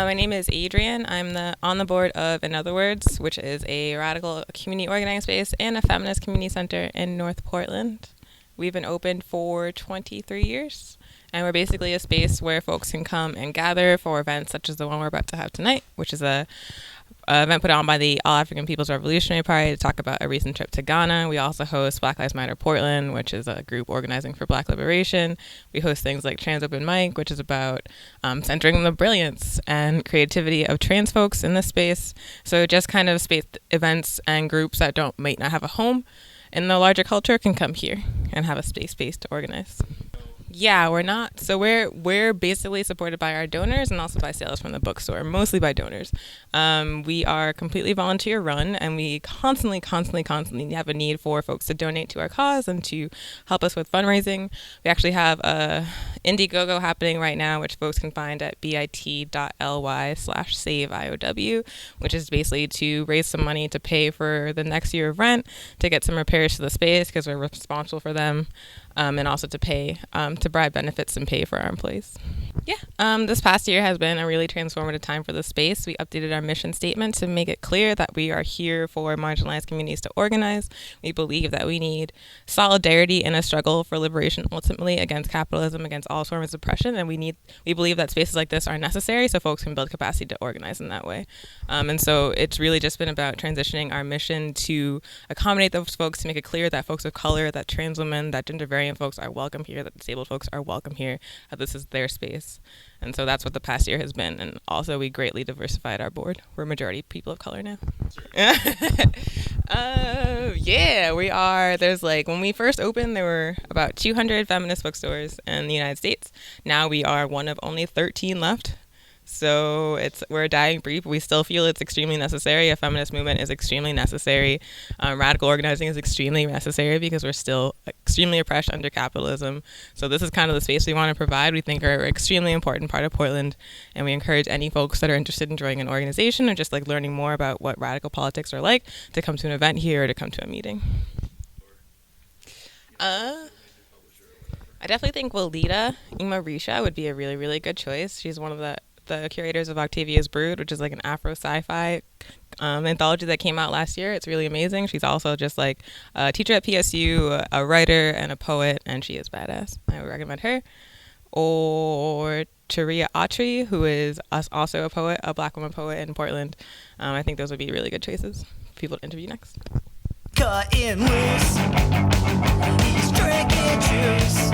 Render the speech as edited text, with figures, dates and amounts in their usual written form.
My name is Adrienne. I'm on the board of In Other Words, which is a radical community organizing space and a feminist community center in North Portland. We've been open for 23 years, and we're basically a space where folks can come and gather for events such as the one we're about to have tonight, which is a event put on by the All African People's Revolutionary Party to talk about a recent trip to Ghana. We also host Black Lives Matter Portland, which is a group organizing for Black liberation. We host things like Trans Open Mic, which is about centering the brilliance and creativity of trans folks in this space. So just kind of space events and groups that might not have a home in the larger culture can come here and have a space to organize. Yeah, we're not. So we're basically supported by our donors and also by sales from the bookstore, mostly by donors. We are completely volunteer run, and we constantly have a need for folks to donate to our cause and to help us with fundraising. We actually have a Indiegogo happening right now, which folks can find at bit.ly/saveIOW, which is basically to raise some money to pay for the next year of rent, to get some repairs to the space because we're responsible for them. And also to pay, to provide benefits and pay for our employees. Yeah, this past year has been a really transformative time for the space. We updated our mission statement to make it clear that we are here for marginalized communities to organize. We believe that we need solidarity in a struggle for liberation, ultimately against capitalism, against all forms of oppression, and we believe that spaces like this are necessary so folks can build capacity to organize in that way. And so it's really just been about transitioning our mission to accommodate those folks, to make it clear that folks of color, that trans women, that gender variant folks are welcome here, that disabled folks are welcome here, that this is their space. And so that's what the past year has been. And also we greatly diversified our board. We're majority people of color now. Yeah, we are. There's when we first opened, there were about 200 feminist bookstores in the United States. Now we are one of only 13 left. So we're a dying breed, but we still feel it's extremely necessary. A feminist movement is extremely necessary. Radical organizing is extremely necessary because we're still extremely oppressed under capitalism. So this is kind of the space we want to provide. We think are an extremely important part of Portland, and we encourage any folks that are interested in joining an organization or just learning more about what radical politics are like to come to an event here or to come to a meeting. I definitely think Walida Imarisha would be a really, really good choice. She's one of the curators of Octavia's Brood, which is an Afro sci-fi anthology that came out last year. It's really amazing. She's also just a teacher at PSU, a writer and a poet, and she is badass. I would recommend her. Or Taria Autry, who is also a poet, a Black woman poet in Portland. I think those would be really good choices for people to interview next. Cutting loose, he's drinking juice.